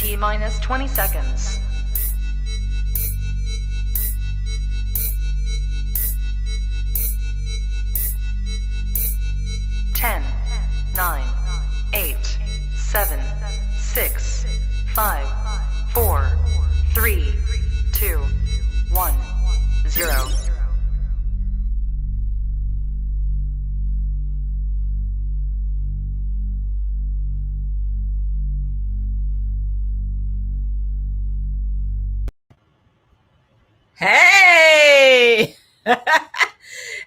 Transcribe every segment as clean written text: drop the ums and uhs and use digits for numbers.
T-minus 20 seconds. 10, 9, 8, 7, 6, 5, 4, 3, 2, 1, 0. Hey!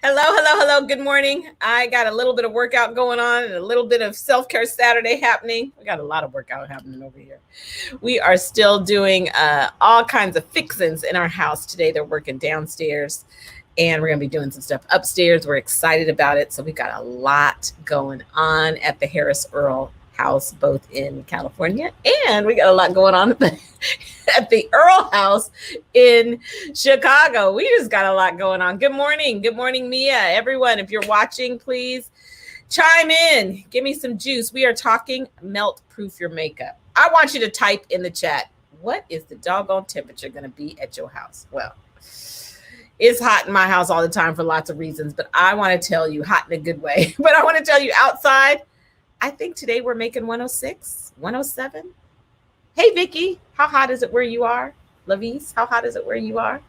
Hello. Good morning. I got a little bit of workout going on and a little bit of self-care Saturday happening. We got a lot of workout happening over here. We are still doing all kinds of fixings in our house today. They're working downstairs and we're going to be doing some stuff upstairs. We're excited about it. So we got a lot going on at the Harris-Earl house, both in California, and we got a lot going on at the Earl house in Chicago. We just got a lot going on. Good morning, Mia. Everyone, if you're watching, please chime in. Give me some juice. We are talking melt-proof your makeup. I want you to type in the chat, what is the doggone temperature going to be at your house? Well, it's hot in my house all the time for lots of reasons, but I want to tell you, hot in a good way. But I want to tell you outside, I think today we're making 106, 107. Hey, Vicky, how hot is it where you are? Lavis, how hot is it where you are?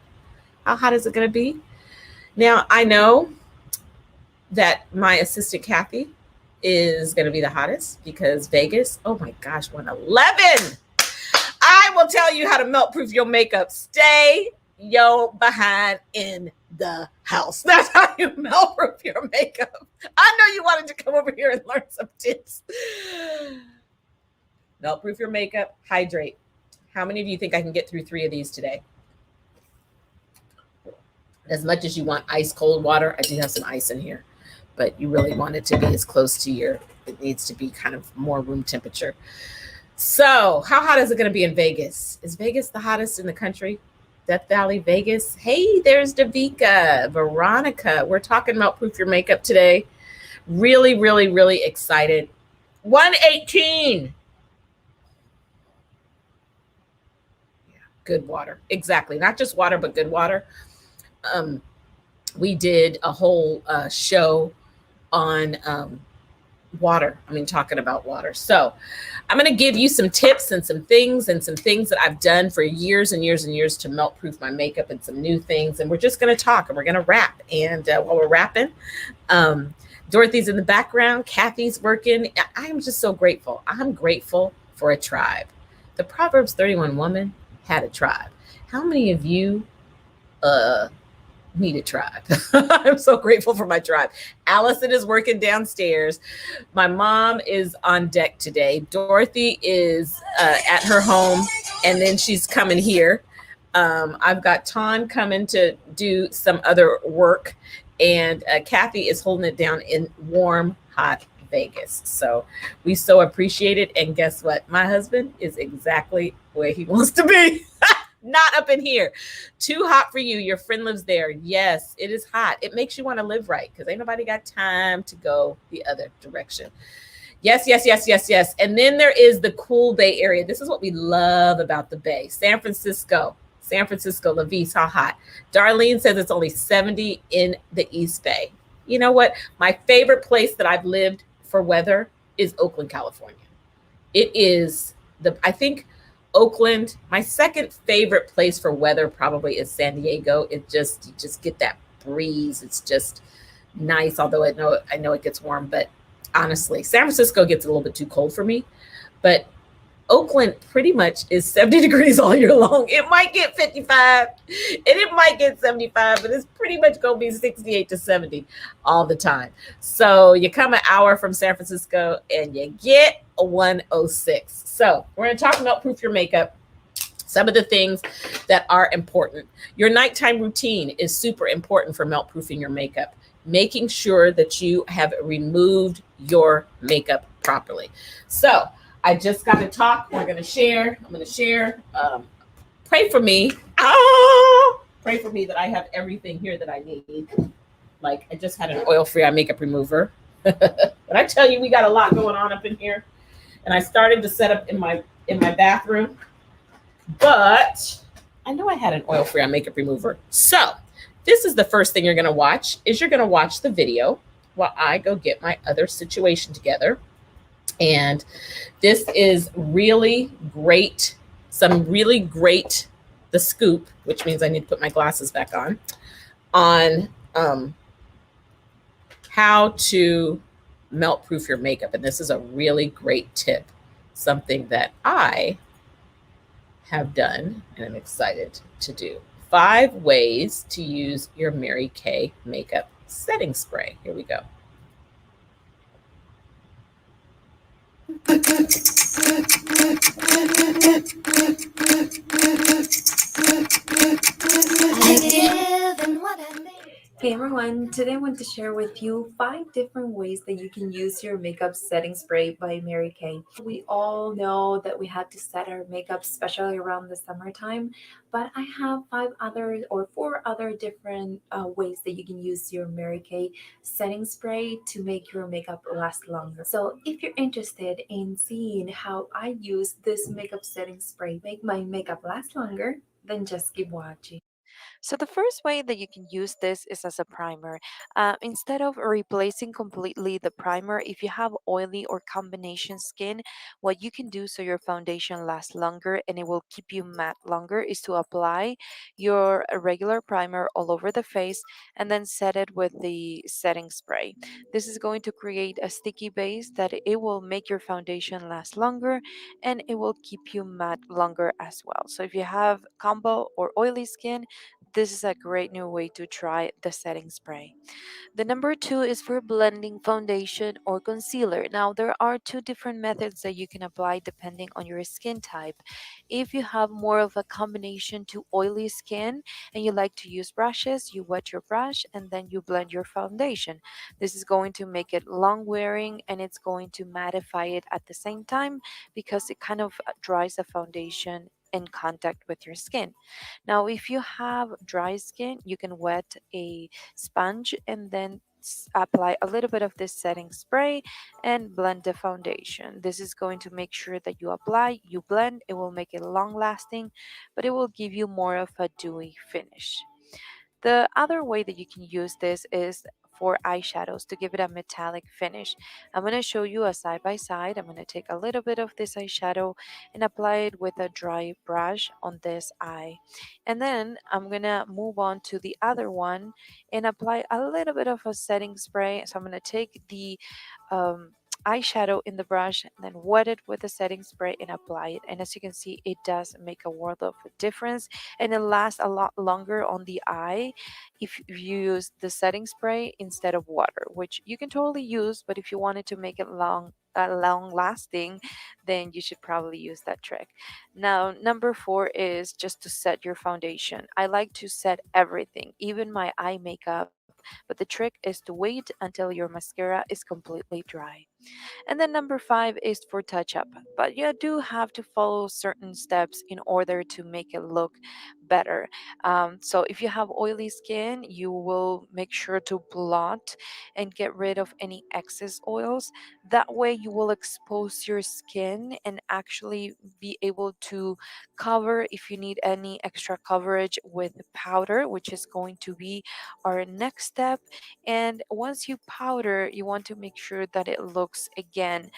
How hot is it going to be? Now, I know that my assistant, Kathy, is going to be the hottest because Vegas, oh my gosh, 111. I will tell you how to melt proof your makeup. Stay yo behind in the house. That's how you melt proof your makeup. I know you wanted to come over here and learn some tips. Melt proof your makeup, hydrate. How many of you think I can get through 3 of these today? As much as you want ice cold water, I do have some ice in here, but you really want it to be as close to it needs to be kind of more room temperature. So how hot is it going to be in Vegas? Is Vegas the hottest in the country? Death Valley, Vegas. Hey, there's Davika, Veronica. We're talking about proof your makeup today. Really excited. 118. Yeah, good water. Exactly. Not just water, but good water. We did a whole show on water. Talking about water. So I'm going to give you some tips and some things that I've done for years and years to melt proof my makeup and some new things. And we're just going to talk and we're going to wrap. And while we're wrapping, Dorothy's in the background. Kathy's working. I'm just so grateful. I'm grateful for a tribe. The Proverbs 31 woman had a tribe. How many of you need a tribe? I'm so grateful for my tribe. Allison is working downstairs. My mom is on deck today. Dorothy is at her home, and then she's coming here. I've got Ton coming to do some other work, and Kathy is holding it down in warm, hot Vegas. So we so appreciate it. And guess what? My husband is exactly where he wants to be. Not up in here. Too hot for you. Your friend lives there. Yes, it is hot. It makes you want to live right because ain't nobody got time to go the other direction. Yes. And then there is the cool Bay Area. This is what we love about the Bay. San Francisco, Lavis, how hot? Darlene says it's only 70 in the East Bay. You know what? My favorite place that I've lived for weather is Oakland, California. It is I think Oakland, my second favorite place for weather probably is San Diego. You just get that breeze. It's just nice. Although I know it gets warm, but honestly, San Francisco gets a little bit too cold for me. But Oakland pretty much is 70 degrees all year long. It might get 55 and it might get 75, but it's pretty much going to be 68 to 70 all the time. So you come an hour from San Francisco and you get a 106. So we're going to talk about proof your makeup. Some of the things that are important. Your nighttime routine is super important for melt proofing your makeup. Making sure that you have removed your makeup properly. So I just got to talk. We're going to share. I'm going to share. Pray for me. Pray for me that I have everything here that I need. Like I just had an oil-free eye makeup remover. But I tell you, we got a lot going on up in here. And I started to set up in my in my bathroom, but I know I had an oil-free on makeup remover. So this is the first thing you're going to watch is you're going to watch the video while I go get my other situation together. And this is really great, some really great, the scoop, which means I need to put my glasses back on how to melt proof your makeup. And this is a really great tip, something that I have done and I'm excited to do. 5 ways to use your Mary Kay makeup setting spray. Here we go. Hey everyone, today I want to share with you 5 different ways that you can use your makeup setting spray by Mary Kay. We all know that we have to set our makeup, especially around the summertime, but I have 4 other different ways that you can use your Mary Kay setting spray to make your makeup last longer. So if you're interested in seeing how I use this makeup setting spray make my makeup last longer, then just keep watching. So the first way that you can use this is as a primer. Instead of replacing completely the primer, if you have oily or combination skin, what you can do so your foundation lasts longer and it will keep you matte longer is to apply your regular primer all over the face and then set it with the setting spray. This is going to create a sticky base that it will make your foundation last longer and it will keep you matte longer as well. So if you have combo or oily skin, this is a great new way to try the setting spray. The number 2 is for blending foundation or concealer. Now, there are 2 different methods that you can apply depending on your skin type. If you have more of a combination to oily skin and you like to use brushes, you wet your brush and then you blend your foundation. This is going to make it long wearing and it's going to mattify it at the same time because it kind of dries the foundation in contact with your skin. Now, if you have dry skin, you can wet a sponge and then apply a little bit of this setting spray and blend the foundation. This is going to make sure that you apply, you blend, it will make it long lasting, but it will give you more of a dewy finish. The other way that you can use this is for eyeshadows to give it a metallic finish. I'm going to show you a side by side. I'm going to take a little bit of this eyeshadow and apply it with a dry brush on this eye. And then I'm going to move on to the other one and apply a little bit of a setting spray. So I'm going to take the um, eyeshadow in the brush and then wet it with the setting spray and apply it. And as you can see, it does make a world of a difference and it lasts a lot longer on the eye if you use the setting spray instead of water, which you can totally use, but if you wanted to make it long lasting, then you should probably use that trick. Now, number 4 is just to set your foundation. I like to set everything, even my eye makeup, but the trick is to wait until your mascara is completely dry. And then number 5 is for touch up. But you do have to follow certain steps in order to make it look better. So if you have oily skin, you will make sure to blot and get rid of any excess oils. That way you will expose your skin and actually be able to cover if you need any extra coverage with powder, which is going to be our next step. And once you powder, you want to make sure that it looks again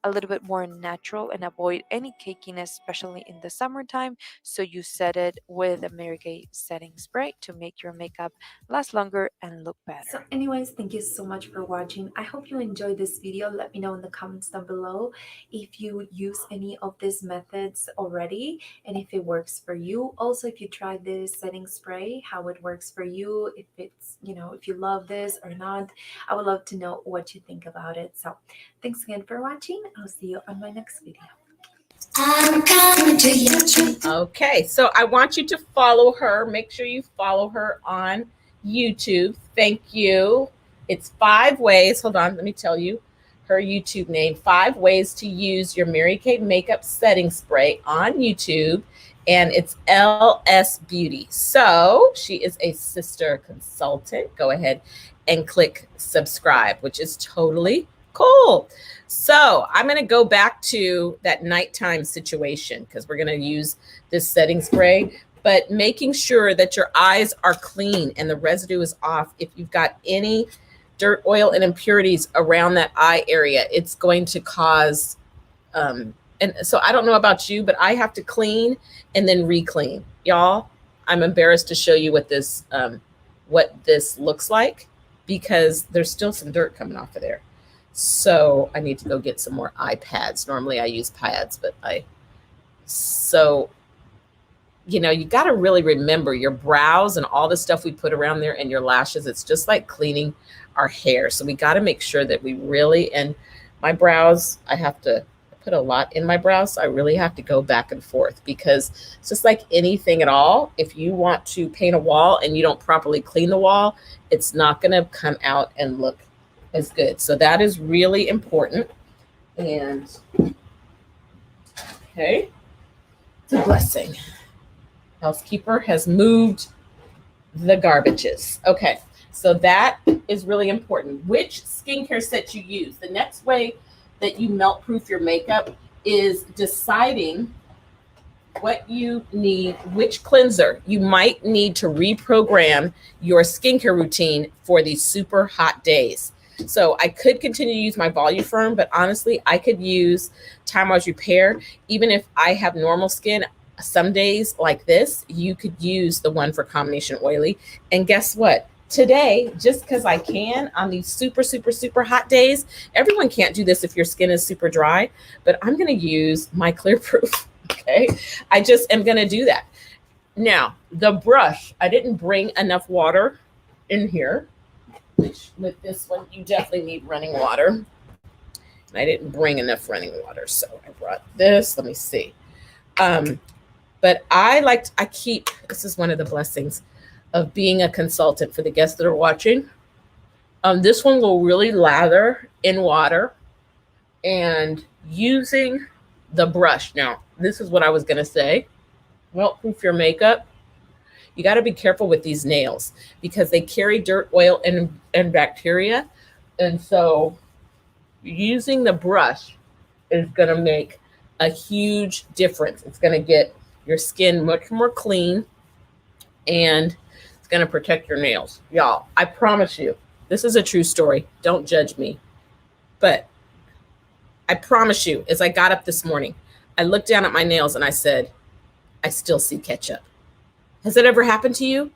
a little bit more natural and avoid any cakiness, especially in the summertime. So you set it with a Mary Kay setting spray to make your makeup last longer and look better. So anyways, thank you so much for watching. I hope you enjoyed this video. Let me know in the comments down below if you use any of these methods already and if it works for you. Also, if you tried this setting spray, how it works for you, if it's, if you love this or not. I would love to know what you think about it. So thanks again for watching. I'll see you on my next video. Okay, so I want you to follow her. Make sure you follow her on YouTube. Thank you. It's 5 ways. Hold on, let me tell you her YouTube name. 5 ways to use your Mary Kay makeup setting spray on YouTube. And it's LS Beauty. So she is a sister consultant. Go ahead and click subscribe, which is totally Cool. So I'm going to go back to that nighttime situation because we're going to use this setting spray, but making sure that your eyes are clean and the residue is off. If you've got any dirt, oil, and impurities around that eye area, it's going to cause, and so I don't know about you, but I have to clean and then re-clean. Y'all, I'm embarrassed to show you what this looks like because there's still some dirt coming off of there. So I need to go get some more eye pads. Normally I use pads, but you know, you got to really remember your brows and all the stuff we put around there and your lashes. It's just like cleaning our hair. So we got to make sure that we really, and my brows, I have to put a lot in my brows. So I really have to go back and forth because it's just like anything at all. If you want to paint a wall and you don't properly clean the wall, it's not going to come out and look as good. So that is really important. And okay, it's a blessing. Housekeeper has moved the garbages. Okay, so that is really important. Which skincare set you use. The next way that you melt proof your makeup is deciding what you need, which cleanser. You might need to reprogram your skincare routine for these super hot days. So I could continue to use my Volume, but honestly, I could use Time-Wise Repair. Even if I have normal skin, some days like this, you could use the one for combination oily. And guess what? Today, just because I can on these super, super, super hot days, everyone can't do this if your skin is super dry, but I'm going to use my Clear Proof. Okay. I just am going to do that. Now, the brush, I didn't bring enough water in here. Which with this one, you definitely need running water. And I didn't bring enough running water, so I brought this. Let me see. But this is one of the blessings of being a consultant for the guests that are watching. This one will really lather in water and using the brush. Now, this is what I was going to say. Melt proof your makeup. You got to be careful with these nails because they carry dirt, oil, and bacteria. And so using the brush is going to make a huge difference. It's going to get your skin much more clean and it's going to protect your nails. Y'all, I promise you, this is a true story. Don't judge me. But I promise you, as I got up this morning, I looked down at my nails and I said, I still see ketchup. Has that ever happened to you?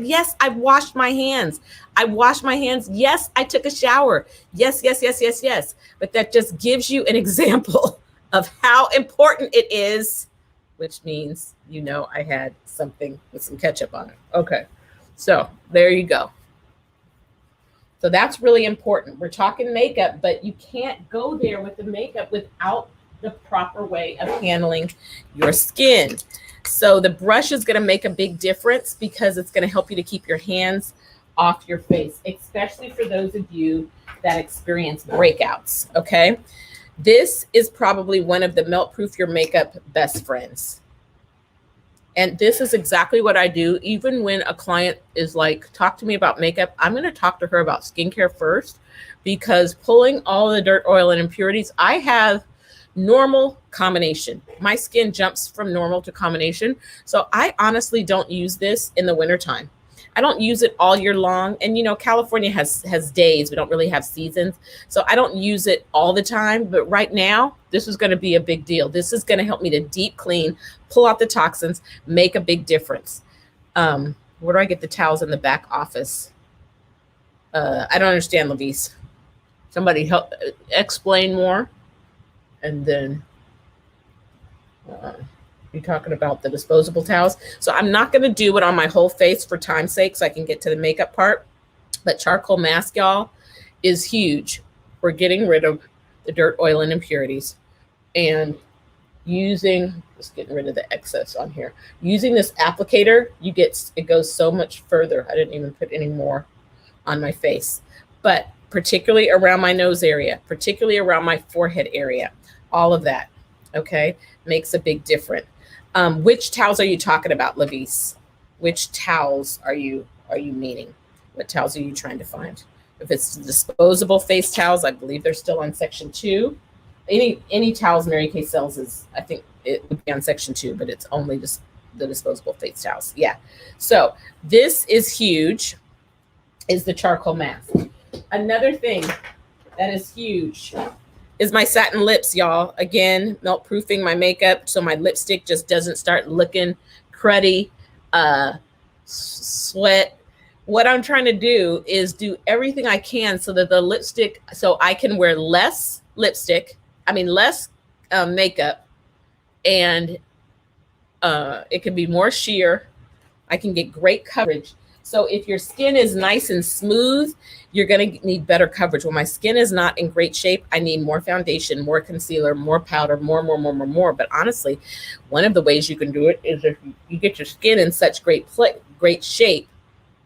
Yes, I've washed my hands. I washed my hands. Yes, I took a shower. Yes, yes, yes, yes, yes. But that just gives you an example of how important it is, which means, you know, I had something with some ketchup on it. Okay, so there you go. So that's really important. We're talking makeup, but you can't go there with the makeup without the proper way of handling your skin. So the brush is going to make a big difference because it's going to help you to keep your hands off your face, especially for those of you that experience breakouts. Okay. This is probably one of the melt proof your makeup best friends. And this is exactly what I do. Even when a client is like, talk to me about makeup, I'm going to talk to her about skincare first because pulling all the dirt, oil, and impurities, I have normal combination. My skin jumps from normal to combination. So I honestly don't use this in the wintertime. I don't use it all year long. And you know, California has days. We don't really have seasons. So I don't use it all the time. But right now, this is going to be a big deal. This is going to help me to deep clean, pull out the toxins, make a big difference. Where do I get the towels in the back office? I don't understand, Lavis. Somebody help explain more. And then you're talking about the disposable towels. So I'm not going to do it on my whole face for time's sake so I can get to the makeup part. But charcoal mask, y'all, is huge for getting rid of the dirt, oil, and impurities. And just getting rid of the excess on here. Using this applicator, it goes so much further. I didn't even put any more on my face. But particularly around my nose area, particularly around my forehead area. All of that, okay, makes a big difference. Which towels are you talking about, Lavis? Which towels are you meaning? What towels are you trying to find? If it's disposable face towels, I believe they're still on section 2. Any towels Mary Kay sells is, I think it would be on section 2, but it's only just the disposable face towels. Yeah. So this is huge, is the charcoal mask. Another thing that is huge is my satin lips, y'all. Again, melt proofing my makeup so my lipstick just doesn't start looking cruddy, sweat. What I'm trying to do is do everything I can so that the lipstick, so I can wear less lipstick, less makeup, and it can be more sheer. I can get great coverage. So if your skin is nice and smooth, you're going to need better coverage. When my skin is not in great shape, I need more foundation, more concealer, more powder, more. But honestly, one of the ways you can do it is if you get your skin in such great shape,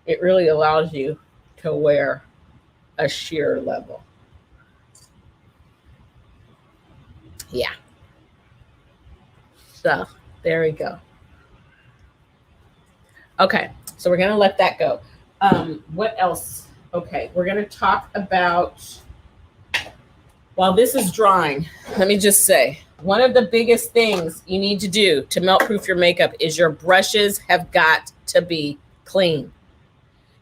it really allows you to wear a sheer level. Yeah. So there we go. Okay, so we're going to let that go. What else? Okay, we're going to talk about, while this is drying, let me just say, one of the biggest things you need to do to melt proof your makeup is your brushes have got to be clean.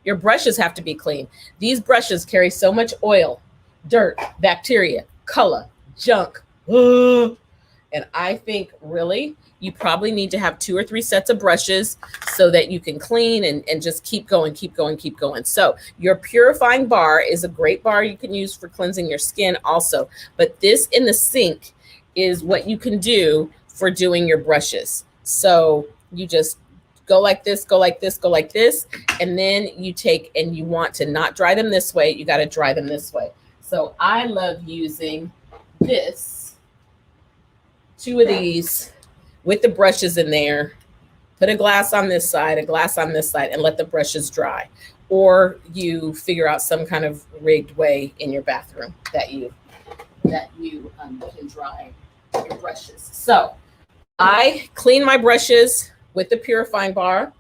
Your brushes have to be clean. These brushes carry so much oil, dirt, bacteria, color, junk. And I think really you probably need to have 2 or 3 sets of brushes so that you can clean and just keep going. So your purifying bar is a great bar you can use for cleansing your skin also. But this in the sink is what you can do for doing your brushes. So you just go like this, go like this, go like this. And then you take, and you want to not dry them this way. You got to dry them this way. So I love using this. 2 of these with the brushes in there, put a glass on this side, a glass on this side, and let the brushes dry. Or you figure out some kind of rigged way in your bathroom that you can dry your brushes. So I clean my brushes with the purifying bar,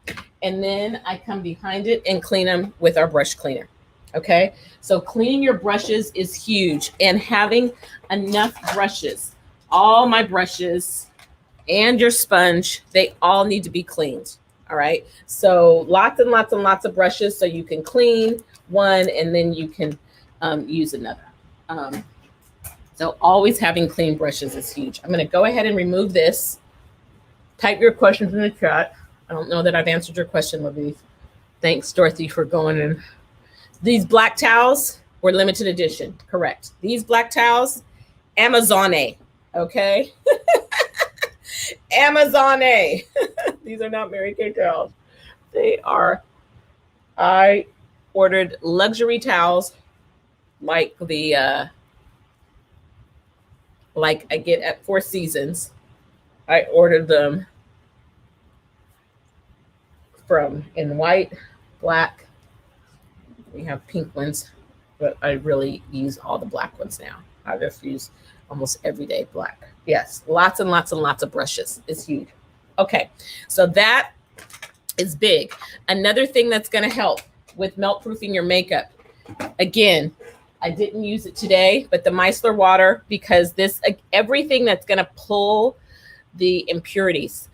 and then I come behind it and clean them with our brush cleaner. Okay, so cleaning your brushes is huge, and having enough brushes. All my brushes and your sponge, they all need to be cleaned. All right. So lots and lots of brushes so you can clean one and then you can use another. So always having clean brushes is huge. I'm going to go ahead and remove this. Type your questions in the chat. I don't know that I've answered your question, Louise. Thanks, Dorothy, for going in. These black towels were limited edition. Correct. These black towels, Amazon-A. Okay. Amazon-A. These are not Mary Kay towels. They are, I ordered luxury towels like the, like I get at Four Seasons. I ordered them from in white, black. We have pink ones, but I really use all the black ones now. I just use almost every day black. Yes, lots and lots of brushes. It's huge. Okay, so that is big. Another thing that's going to help with melt proofing your makeup. Again, I didn't use it today, but the micellar water, because this, everything that's going to pull the impurities,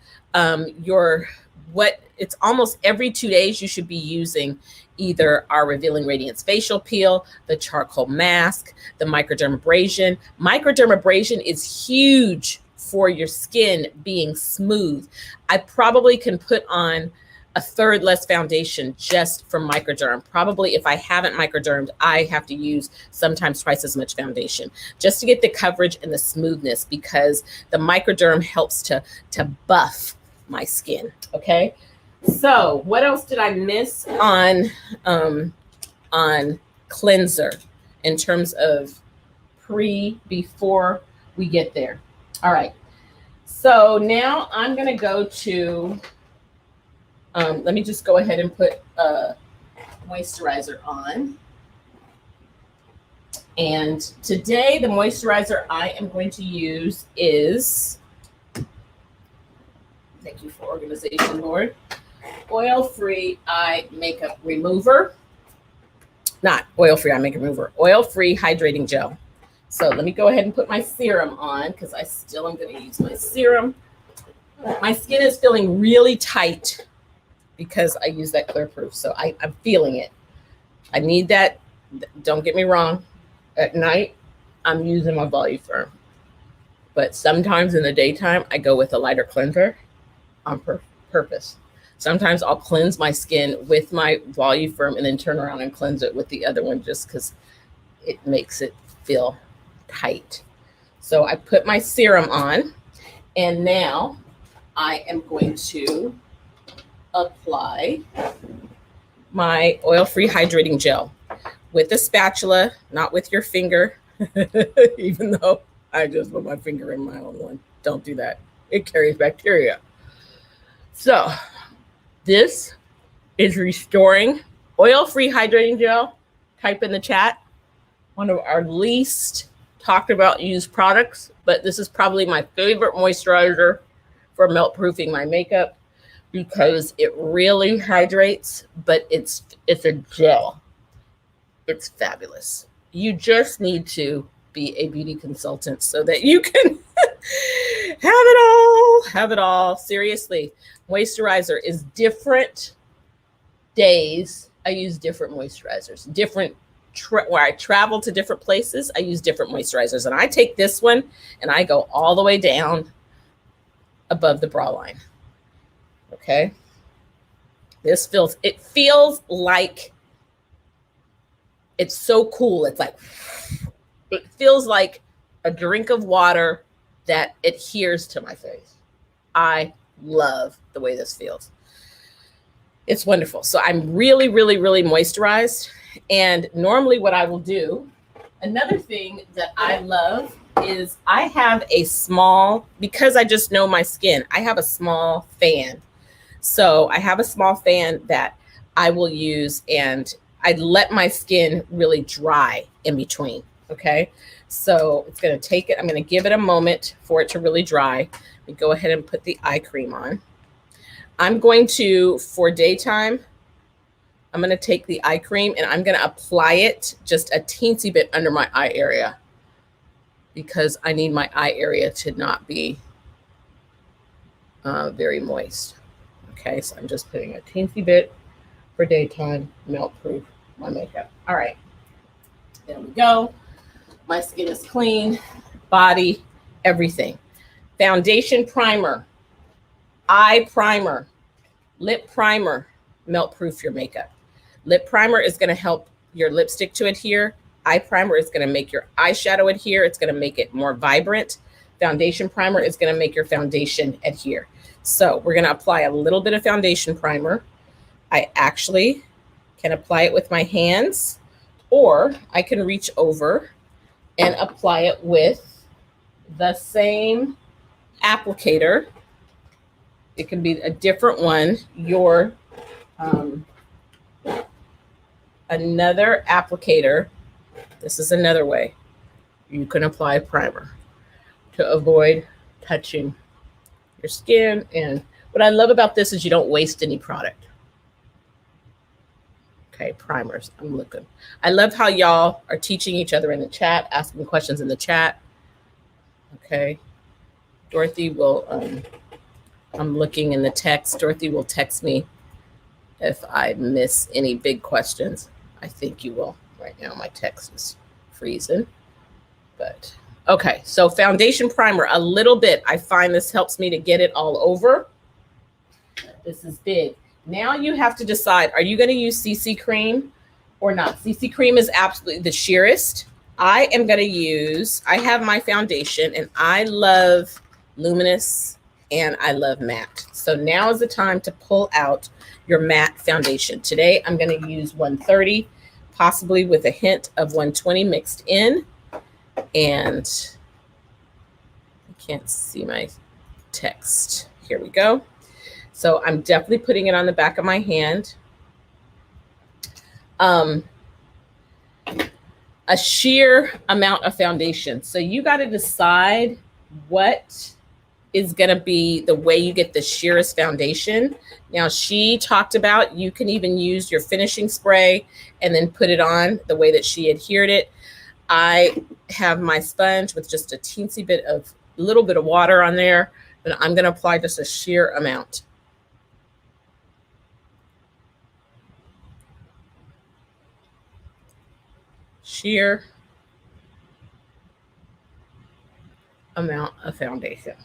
it's almost every 2 days you should be using either our Revealing Radiance facial peel, the charcoal mask, the microdermabrasion. Microdermabrasion is huge for your skin being smooth. I probably can put on a third less foundation just from microderm. Probably if I haven't microdermed, I have to use sometimes twice as much foundation just to get the coverage and the smoothness, because the microderm helps to buff my skin. Okay. So what else did I miss on cleanser in terms of before we get there? All right. So now I'm going to go to, let me just go ahead and put moisturizer on. And today the moisturizer I am going to use is, thank you for organization, Lord, oil-free eye makeup remover. not oil-free eye makeup remover, oil-free hydrating gel. So let me go ahead and put my serum on because I still am going to use my serum. My skin is feeling really tight because I use that Clear Proof. So I'm feeling it. I need that. Don't get me wrong. At night, I'm using my Volume. But sometimes in the daytime, I go with a lighter cleanser on purpose. Sometimes I'll cleanse my skin with my Volume and then turn around and cleanse it with the other one just because it makes it feel tight. So I put my serum on, and now I am going to apply my oil-free hydrating gel with a spatula, not with your finger, even though I just put my finger in my own one. Don't do that. It carries bacteria. So this is Restoring Oil-Free Hydrating Gel. Type in the chat. One of our least talked about used products, but this is probably my favorite moisturizer for melt proofing my makeup because it really hydrates, but it's a gel. It's fabulous. You just need to be a beauty consultant so that you can have it all. Seriously, moisturizer is different days. I use different moisturizers, where I travel to different places, I use different moisturizers. And I take this one and I go all the way down above the bra line. Okay. It feels like it's so cool. It's like, it feels like a drink of water that adheres to my face. I love the way this feels. It's wonderful. So I'm really, really, really moisturized. And normally what I will do, another thing that I love is I have a small, because I just know my skin, I have a small fan. So I have a small fan that I will use, and I let my skin really dry in between. Okay. So it's going to take it. I'm going to give it a moment for it to really dry. Let me go ahead and put the eye cream on. I'm going to, for daytime, I'm going to take the eye cream and I'm going to apply it just a teensy bit under my eye area because I need my eye area to not be very moist. Okay, so I'm just putting a teensy bit for daytime, melt proof my makeup. All right, there we go. My skin is clean, body, everything. Foundation primer, eye primer, lip primer, melt proof your makeup. Lip primer is going to help your lipstick to adhere. Eye primer is going to make your eyeshadow adhere. It's going to make it more vibrant. Foundation primer is going to make your foundation adhere. So we're going to apply a little bit of foundation primer. I actually can apply it with my hands, or I can reach over and apply it with the same applicator. It can be a different one. Another applicator. This is another way you can apply primer to avoid touching your skin. And what I love about this is you don't waste any product. Okay, primers. I'm looking. I love how y'all are teaching each other in the chat, asking questions in the chat. Okay. Dorothy will, I'm looking in the text. Dorothy will text me if I miss any big questions. I think you will. Right now, my text is freezing. But, okay. So foundation primer, a little bit. I find this helps me to get it all over. This is big. Now you have to decide, are you going to use CC cream or not? CC cream is absolutely the sheerest. I am going to use, I have my foundation and I love luminous and I love matte. So now is the time to pull out your matte foundation. Today, I'm going to use 130, possibly with a hint of 120 mixed in. And I can't see my text. Here we go. So I'm definitely putting it on the back of my hand. A sheer amount of foundation. So you got to decide what is going to be the way you get the sheerest foundation. Now, she talked about you can even use your finishing spray and then put it on the way that she adhered it. I have my sponge with just a teensy bit of little bit of water on there, but I'm going to apply just a sheer amount. Sheer amount of foundation.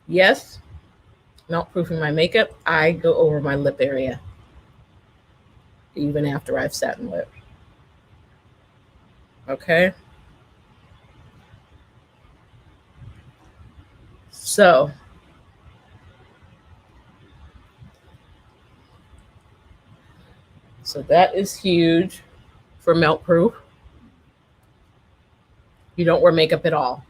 Yes, melt proofing my makeup, I go over my lip area even after I've satin lip. Okay. So that is huge for melt proof. You don't wear makeup at all.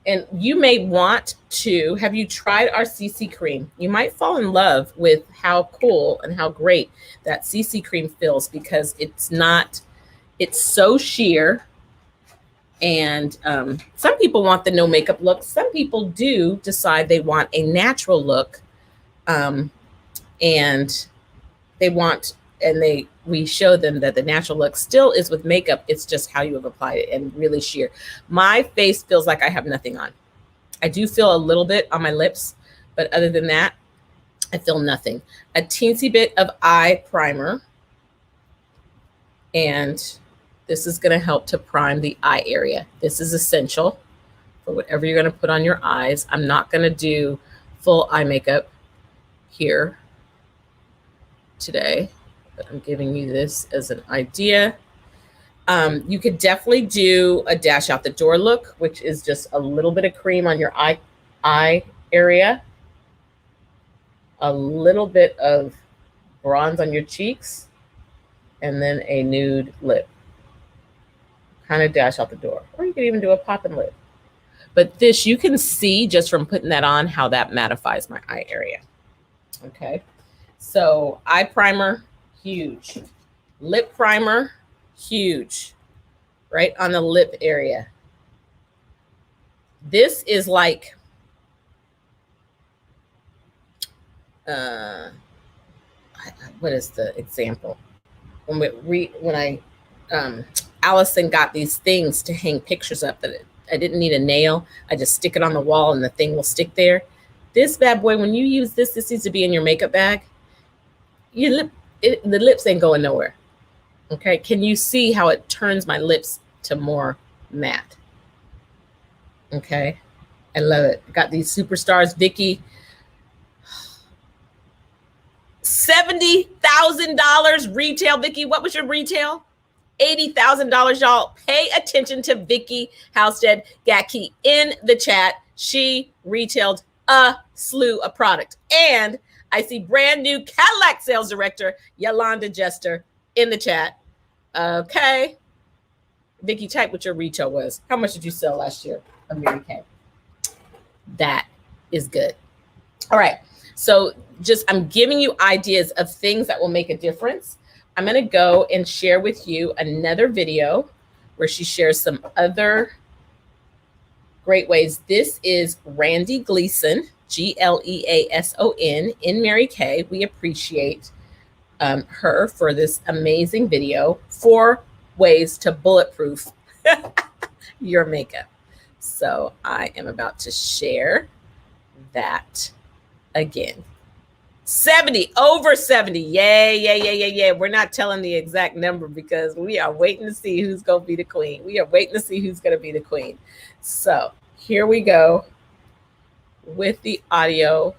And you may want to, have you tried our CC cream? You might fall in love with how cool and how great that CC cream feels, because it's so sheer. And some people want the no makeup look. Some people do decide they want a natural look. And we show them that the natural look still is with makeup. It's just how you have applied it and really sheer. My face feels like I have nothing on. I do feel a little bit on my lips, but other than that, I feel nothing. A teensy bit of eye primer. And this is going to help to prime the eye area. This is essential for whatever you're going to put on your eyes. I'm not going to do full eye makeup here today, but I'm giving you this as an idea. You could definitely do a dash out the door look, which is just a little bit of cream on your eye area, a little bit of bronze on your cheeks, and then a nude lip. Kind of dash out the door. Or you could even do a popping lip. But this, you can see just from putting that on how that mattifies my eye area. Okay. So eye primer, huge. Lip primer, huge. Right on the lip area. This is like, what is the example? Allison got these things to hang pictures up that I didn't need a nail. I just stick it on the wall and the thing will stick there. This bad boy, when you use this needs to be in your makeup bag. The lips ain't going nowhere. Okay, can you see how it turns my lips to more matte? Okay, I love it. Got these superstars, Vicky. $70,000 retail, Vicky. What was your retail? $80,000, y'all. Pay attention to Vicky Halstead Gackey in the chat. She retailed a slew of product. And I see brand new Cadillac sales director, Yolanda Jester, in the chat. Okay. Vicky, type what your retail was. How much did you sell last year of Mary Kay? That is good. All right. So I'm giving you ideas of things that will make a difference. I'm going to go and share with you another video where she shares some other great ways. This is Randy Gleason, Gleason, in Mary Kay. We appreciate her for this amazing video. 4 ways to bulletproof your makeup. So I am about to share that again. 70, over 70. Yay. We're not telling the exact number because we are waiting to see who's going to be the queen. We are waiting to see who's going to be the queen. So here we go with the audio.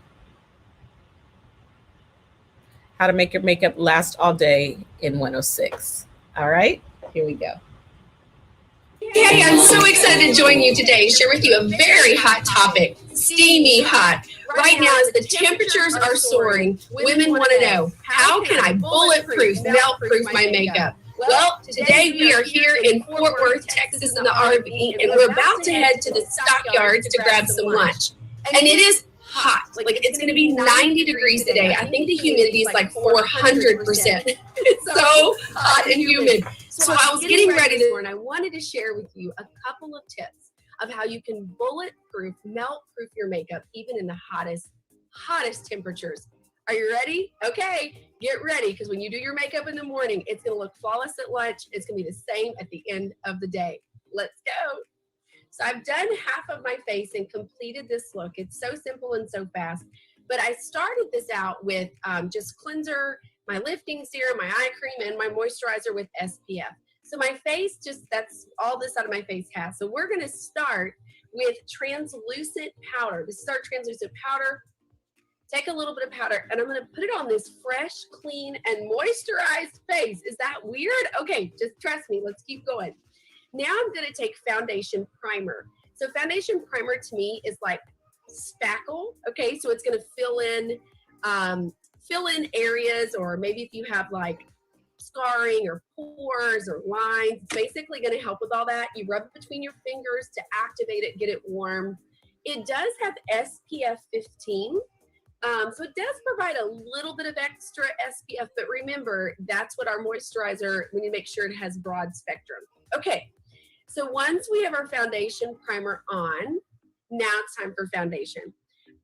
How to make your makeup last all day in 106. All right, here we go. Hey, I'm so excited to join you today, share with you a very hot topic, steamy hot. Right now, as the temperatures are soaring, women want to know, how can I bulletproof, melt-proof my makeup? Well, today we are here in Fort Worth, Texas in the RV, and we're about to head to the stockyards to grab some lunch. And it is hot. Like, it's going to be 90 degrees today. I think the humidity is like 400%. It's so hot and humid. So I was getting ready this morning. I wanted to share with you a couple of tips. of how you can bulletproof, melt-proof your makeup, even in the hottest temperatures. Are you ready? Okay, get ready, because when you do your makeup in the morning, it's gonna look flawless at lunch. It's gonna be the same at the end of the day. Let's go. So I've done half of my face and completed this look. It's so simple and so fast. But I started this out with just cleanser, my lifting serum, my eye cream, and my moisturizer with SPF. So my face, that's all this side of my face has. So we're gonna start with translucent powder. This is our translucent powder. Take a little bit of powder and I'm gonna put it on this fresh, clean, and moisturized face. Is that weird? Okay, just trust me, let's keep going. Now I'm gonna take foundation primer. So foundation primer to me is like spackle, okay? So it's gonna fill in areas, or maybe if you have like scarring or pores or lines, it's basically gonna help with all that. You rub it between your fingers to activate it, get it warm. It does have SPF 15. So it does provide a little bit of extra SPF, but remember, that's what our moisturizer, we need to make sure it has broad spectrum. Okay, so once we have our foundation primer on, now it's time for foundation.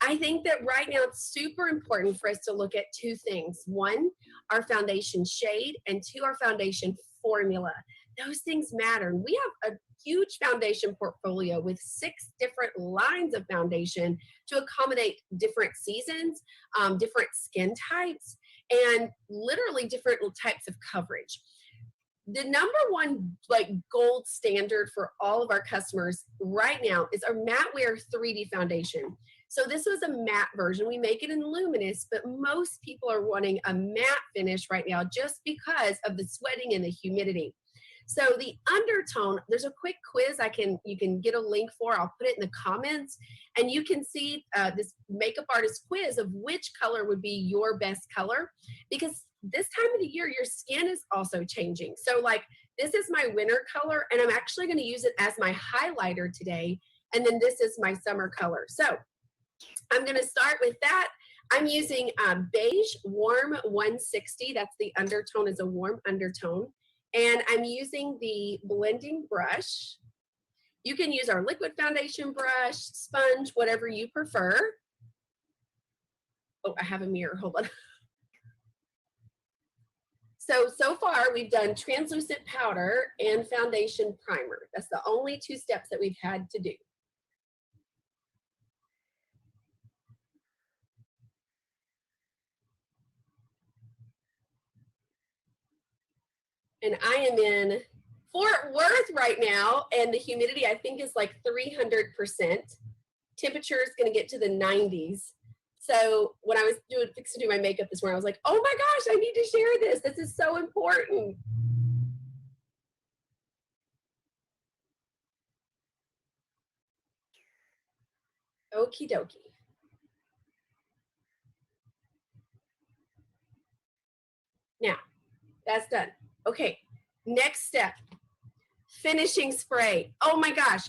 I think that right now it's super important for us to look at two things. One, our foundation shade, and two, our foundation formula. Those things matter. We have a huge foundation portfolio with 6 different lines of foundation to accommodate different seasons, different skin types, and literally different types of coverage. The number one like gold standard for all of our customers right now is our MATTIFIER 3D foundation. So this was a matte version. We make it in luminous, but most people are wanting a matte finish right now just because of the sweating and the humidity. So the undertone, there's a quick quiz you can get a link for. I'll put it in the comments, and you can see this makeup artist quiz of which color would be your best color, because this time of the year your skin is also changing. So like this is my winter color, and I'm actually going to use it as my highlighter today, and then this is my summer color. So I'm going to start with that. I'm using beige warm 160. That's the undertone, is a warm undertone. And I'm using the blending brush. You can use our liquid foundation brush, sponge, whatever you prefer. Oh, I have a mirror, hold on. So far we've done translucent powder and foundation primer. That's the only 2 steps that we've had to do. And I am in Fort Worth right now, and the humidity I think is like 300%. Temperature is going to get to the 90s. So when I was fixing to do my makeup this morning, I was like, oh my gosh, I need to share this. This is so important. Okie dokie. Now, that's done. Okay, next step, finishing spray. Oh my gosh,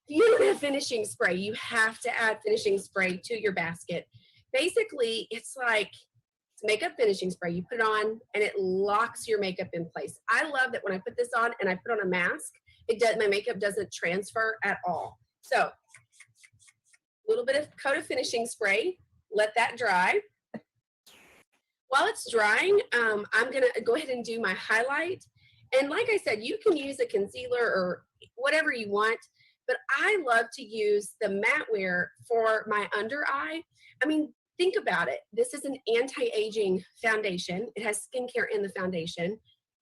if you don't have finishing spray, you have to add finishing spray to your basket. Basically, it's like makeup finishing spray. You put it on and it locks your makeup in place. I love that when I put this on and I put on a mask, my makeup doesn't transfer at all. So a little bit of coat of finishing spray, let that dry. While it's drying, I'm gonna go ahead and do my highlight. And like I said, you can use a concealer or whatever you want, but I love to use the MATTIFIER for my under eye. I mean, think about it. This is an anti-aging foundation. It has skincare in the foundation.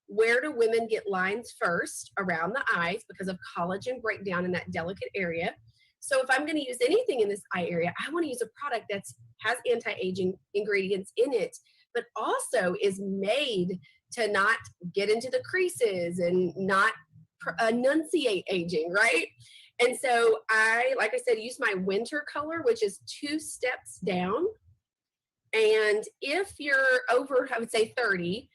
Where do women get lines first? Around the eyes, because of collagen breakdown in that delicate area. So if I'm gonna use anything in this eye area, I wanna use a product that has anti-aging ingredients in it, but also is made to not get into the creases and not enunciate aging, right? And so I, like I said, use my winter color, which is 2 steps down. And if you're over, I would say 30,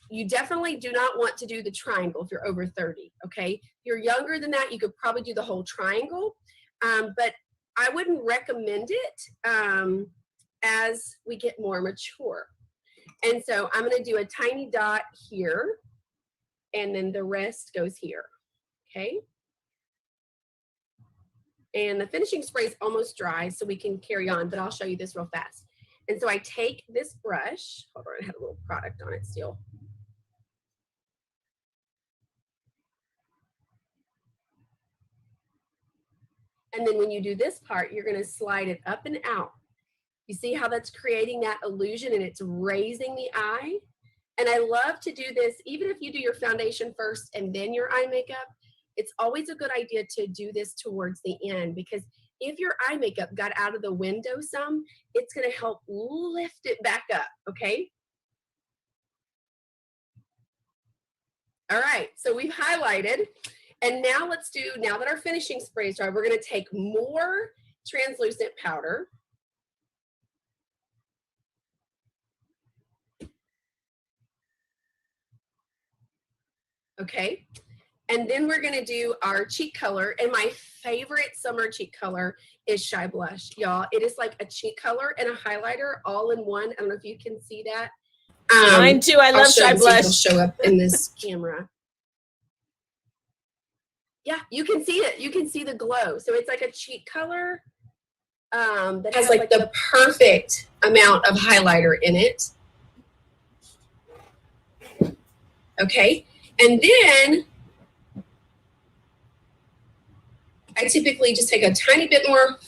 you definitely do not want to do the triangle if you're over 30, okay? If you're younger than that, you could probably do the whole triangle, but I wouldn't recommend it as we get more mature. And so I'm gonna do a tiny dot here, and then the rest goes here, okay? And the finishing spray is almost dry, so we can carry on, but I'll show you this real fast. And so I take this brush, hold on, I had a little product on it still. And then when you do this part, you're gonna slide it up and out. You see how that's creating that illusion and it's raising the eye? And I love to do this, even if you do your foundation first and then your eye makeup, it's always a good idea to do this towards the end, because if your eye makeup got out of the window some, it's gonna help lift it back up, okay? All right, so we've highlighted. And now let's do, now that our finishing spray is dry, we're gonna take more translucent powder. Okay, and then we're gonna do our cheek color. And my favorite summer cheek color is Shy Blush, y'all. It is like a cheek color and a highlighter all in one. I don't know if you can see that. Mine too, I love Shy Blush. It'll show up in this camera. Yeah, you can see it. You can see the glow. So it's like a cheek color that has like the perfect amount of highlighter in it. Okay, and then I typically just take a tiny bit more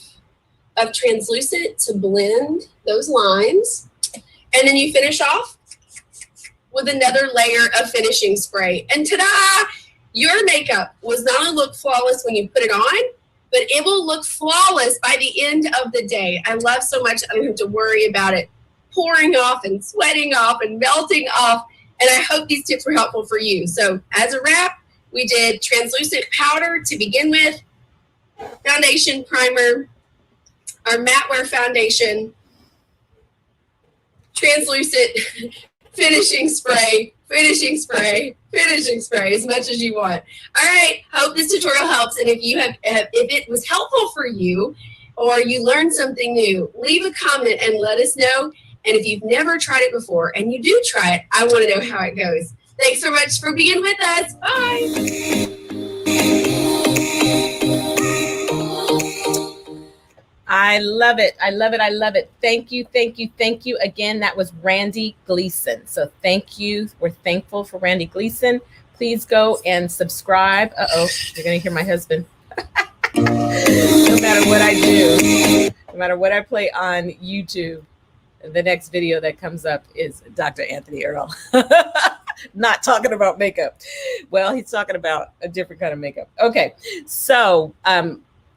of translucent to blend those lines. And then you finish off with another layer of finishing spray. And ta-da! Your makeup was not only look flawless when you put it on, but it will look flawless by the end of the day. I love so much I don't have to worry about it pouring off and sweating off and melting off. And I hope these tips were helpful for you. So as a wrap, we did translucent powder to begin with, foundation, primer, our matte wear foundation, translucent finishing spray, finishing spray, finishing spray, as much as you want. All right, hope this tutorial helps. And if you have, if it was helpful for you or you learned something new, leave a comment and let us know. And if you've never tried it before and you do try it, I want to know how it goes. Thanks so much for being with us. Bye. I love it. I love it. I love it. Thank you. Thank you. Thank you. Again, that was Randy Gleason. So thank you. We're thankful for Randy Gleason. Please go and subscribe. Uh-oh, you're going to hear my husband. No matter what I do, no matter what I play on YouTube, the next video that comes up is Dr. Anthony Earl. Not talking about makeup. Well, he's talking about a different kind of makeup. Okay, so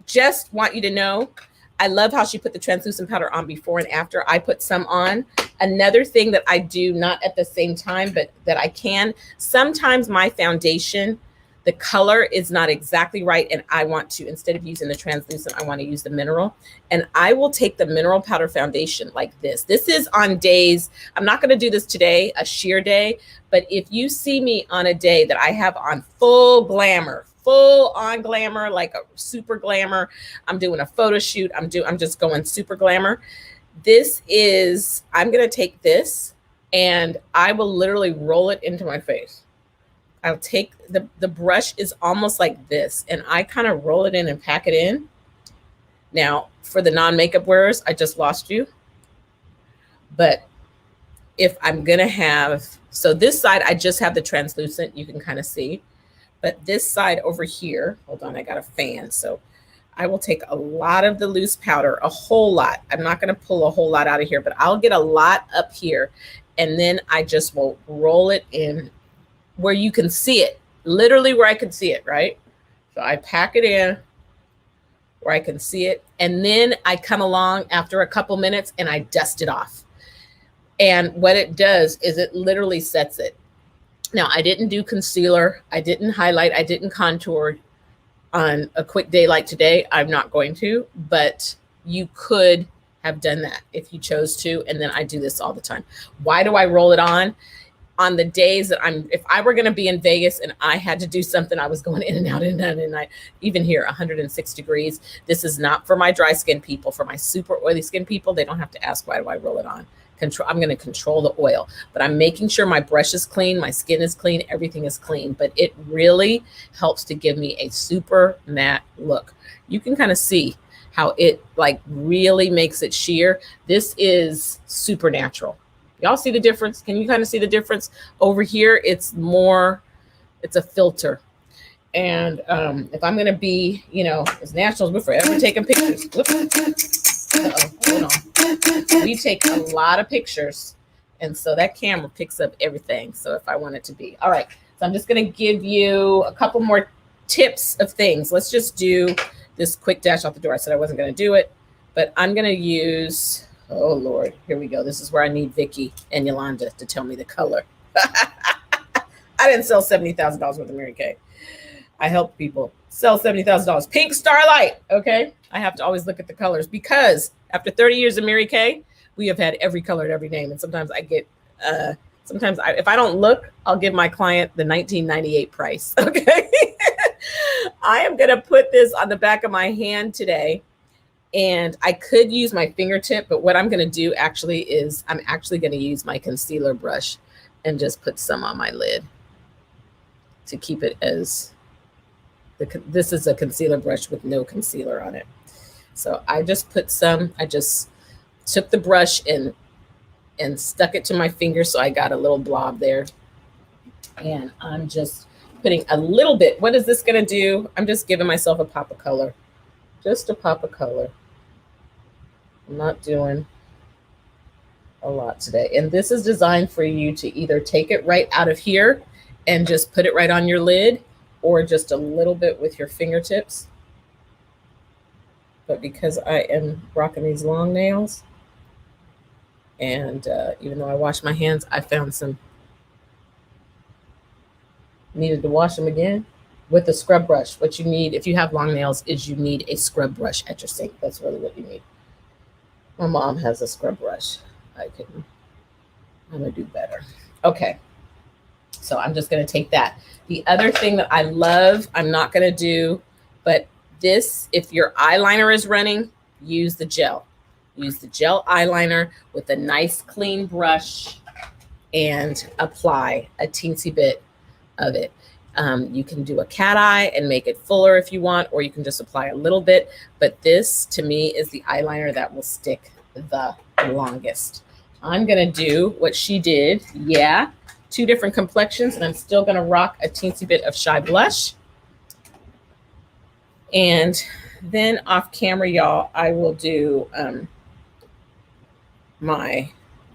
just want you to know, I love how she put the translucent powder on before and after. I put some on. Another thing that I do, not at the same time, but that I can, sometimes my foundation, the color is not exactly right. And I want to, instead of using the translucent, I want to use the mineral. And I will take the mineral powder foundation like this. This is on days, I'm not going to do this today, a sheer day. But if you see me on a day that I have on full glamour, full on glamour, like a super glamour, I'm doing a photo shoot, I'm just going super glamour. This is, I'm going to take this and I will literally roll it into my face. I'll take the brush is almost like this and I kind of roll it in and pack it in. Now for the non-makeup wearers, I just lost you. But if I'm going to have, so this side, I just have the translucent, you can kind of see. But this side over here, hold on, I got a fan. So I will take a lot of the loose powder, a whole lot. I'm not going to pull a whole lot out of here, but I'll get a lot up here. And then I just will roll it in where you can see it, literally where I can see it, right? So I pack it in where I can see it. And then I come along after a couple minutes and I dust it off. And what it does is it literally sets it. Now, I didn't do concealer. I didn't highlight. I didn't contour on a quick day like today. I'm not going to, but you could have done that if you chose to. And then I do this all the time. Why do I roll it on? On the days that if I were going to be in Vegas and I had to do something, I was going in and out and out and I, even here, 106 degrees. This is not for my dry skin people. For my super oily skin people, they don't have to ask, why do I roll it on? I'm going to control the oil, but I'm making sure my brush is clean, my skin is clean, everything is clean, but it really helps to give me a super matte look. You can kind of see how it like really makes it sheer. This is supernatural. Y'all see the difference? Can you kind of see the difference? Over here, it's a filter. And if I'm going to be, you know, as nationals, we're forever taking pictures. Hold on. We take a lot of pictures. And so that camera picks up everything. So if I want it to be. All right. So I'm just going to give you a couple more tips of things. Let's just do this quick dash out the door. I said I wasn't going to do it, but I'm going to use, oh Lord, here we go. This is where I need Vicky and Yolanda to tell me the color. I didn't sell $70,000 worth of Mary Kay. I help people sell $70,000. Pink Starlight. Okay. I have to always look at the colors because after 30 years of Mary Kay, we have had every color and every name. And sometimes I get, if I don't look, I'll give my client the 1998 price. Okay. I am going to put this on the back of my hand today. And I could use my fingertip, but what I'm going to do actually is I'm actually going to use my concealer brush and just put some on my lid to keep it as, this is a concealer brush with no concealer on it. So I just put some, I just took the brush and stuck it to my finger. So I got a little blob there. And I'm just putting a little bit. What is this going to do? I'm just giving myself a pop of color. Just a pop of color. I'm not doing a lot today. And this is designed for you to either take it right out of here and just put it right on your lid, or just a little bit with your fingertips. But because I am rocking these long nails, and even though I wash my hands, I found some, needed to wash them again with a scrub brush. What you need, if you have long nails, is you need a scrub brush at your sink. That's really what you need. My mom has a scrub brush. I'm gonna do better. Okay. So I'm just going to take that. The other thing that I love, I'm not going to do, but this, if your eyeliner is running, use the gel. Use the gel eyeliner with a nice clean brush and apply a teensy bit of it. You can do a cat eye and make it fuller if you want, or you can just apply a little bit. But this, to me, is the eyeliner that will stick the longest. I'm going to do what she did. Yeah. 2 different complexions, and I'm still going to rock a teensy bit of Shy Blush. And then off camera, y'all, I will do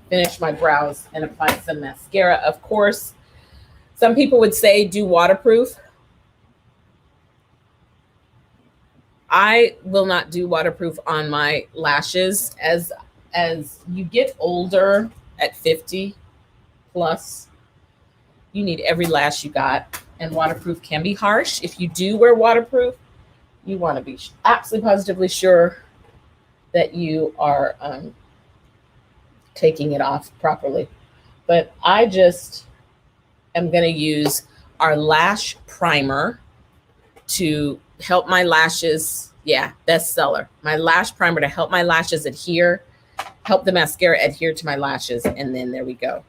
finish my brows and apply some mascara. Of course, some people would say do waterproof. I will not do waterproof on my lashes. As you get older at 50 plus, you need every lash you got, and waterproof can be harsh. If you do wear waterproof, you want to be absolutely positively sure that you are taking it off properly. But I just am going to use our lash primer to help my lashes. Yeah, bestseller. My lash primer to help my lashes adhere, help the mascara adhere to my lashes, and then there we go.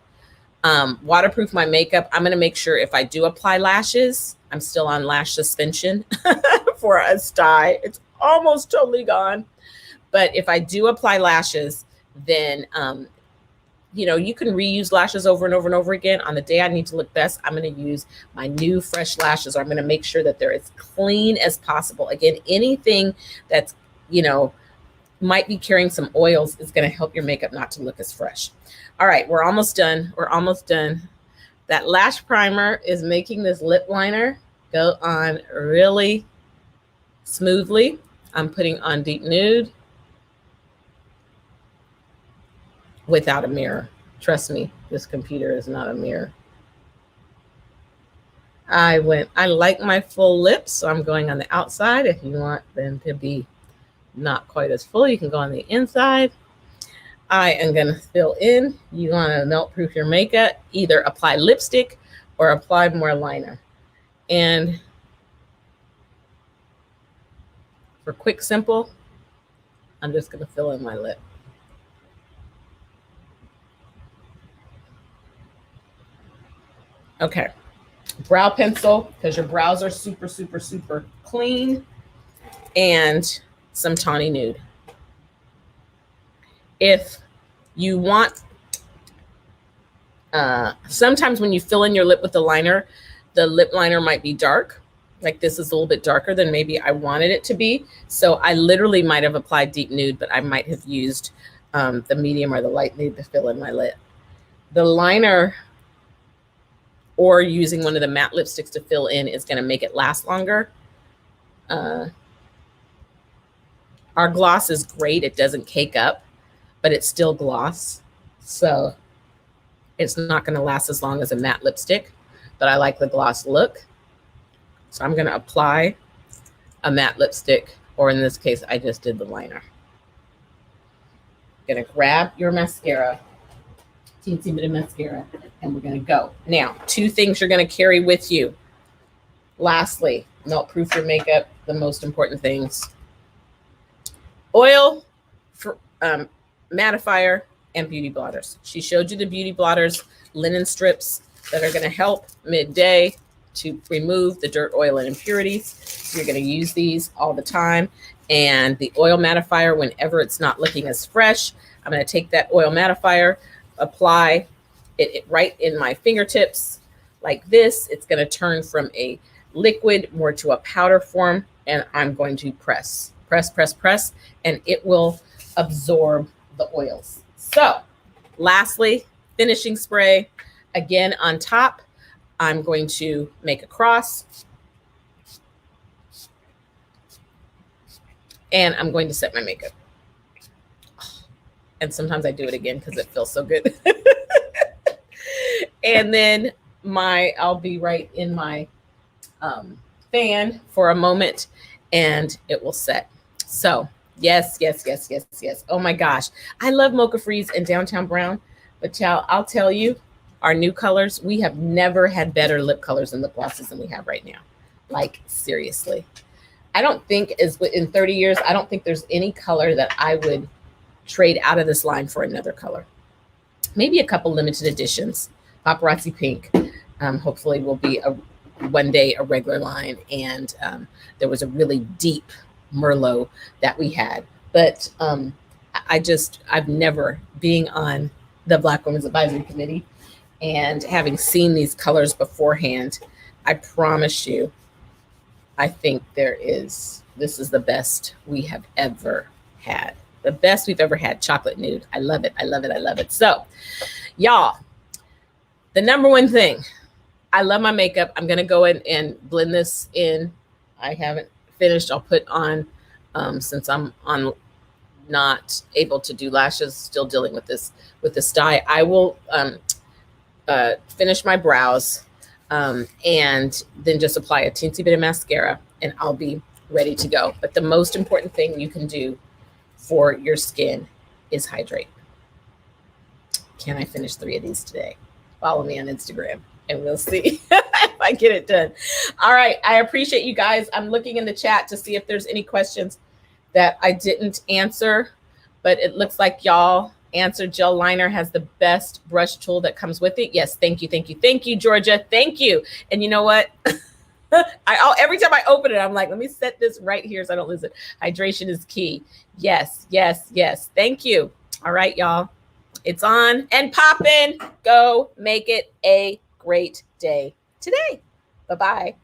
Waterproof my makeup. I'm going to make sure if I do apply lashes, I'm still on lash suspension for a style. It's almost totally gone. But if I do apply lashes, then, you know, you can reuse lashes over and over and over again. On the day I need to look best, I'm going to use my new fresh lashes, or I'm going to make sure that they're as clean as possible. Again, anything that's, you know, might be carrying some oils is going to help your makeup not to look as fresh. All right, we're almost done. We're almost done. That lash primer is making this lip liner go on really smoothly. I'm putting on Deep Nude without a mirror. Trust me, this computer is not a mirror. I like my full lips, so I'm going on the outside. If you want them to be not quite as full, you can go on the inside. I am going to fill in. You want to melt proof your makeup, either apply lipstick or apply more liner. And for quick, simple, I'm just going to fill in my lip. Okay. Brow pencil, because your brows are super, super, super clean. And some tawny nude. If you want, sometimes when you fill in your lip with the liner, the lip liner might be dark. Like this is a little bit darker than maybe I wanted it to be. So I literally might have applied deep nude, but I might have used the medium or the light nude to fill in my lip. The liner or using one of the matte lipsticks to fill in is going to make it last longer. Our gloss is great. It doesn't cake up, but it's still gloss. So it's not going to last as long as a matte lipstick, but I like the gloss look. So I'm going to apply a matte lipstick, or in this case, I just did the liner. Going to grab your mascara, teensy bit of mascara, and we're going to go. Now, 2 things you're going to carry with you. Lastly, melt proof your makeup, the most important things. Oil, for, mattifier, and beauty blotters. She showed you the beauty blotters, linen strips that are going to help midday to remove the dirt, oil, and impurities. So you're going to use these all the time. And the oil mattifier, whenever it's not looking as fresh, I'm going to take that oil mattifier, apply it right in my fingertips like this. It's going to turn from a liquid more to a powder form, and I'm going to press, press, press, press, and it will absorb the oils. So lastly, finishing spray. Again, on top, I'm going to make a cross. And I'm going to set my makeup. And sometimes I do it again because it feels so good. And then I'll be right in my fan for a moment and it will set. So yes, yes, yes, yes, yes. Oh my gosh. I love Mocha Freeze and Downtown Brown, but child, I'll tell you, our new colors, we have never had better lip colors and lip glosses than we have right now. Like seriously. I don't think in 30 years, I don't think there's any color that I would trade out of this line for another color. Maybe a couple limited editions. Paparazzi Pink hopefully will be one day a regular line. And there was a really deep Merlot that we had. But I've never, being on the Black Women's Advisory Committee and having seen these colors beforehand, I promise you, I think this is the best we have ever had. The best we've ever had. Chocolate nude. I love it. I love it. I love it. So y'all, the number one thing, I love my makeup. I'm going to go in and blend this in. I haven't finished. I'll put on, since I'm not able to do lashes, still dealing with this dye. I will finish my brows. And then just apply a teensy bit of mascara and I'll be ready to go. But the most important thing you can do for your skin is hydrate. Can I finish 3 of these today? Follow me on Instagram and we'll see if I get it done. All right. I appreciate you guys. I'm looking in the chat to see if there's any questions that I didn't answer, but it looks like y'all answer. Gel liner has the best brush tool that comes with it. Yes, thank you, thank you, thank you, Georgia, thank you. And you know what? Every time I open it, I'm like, let me set this right here so I don't lose it. Hydration is key. Yes, yes, yes. Thank you. All right, y'all. It's on and popping. Go make it a great day today. Bye-bye.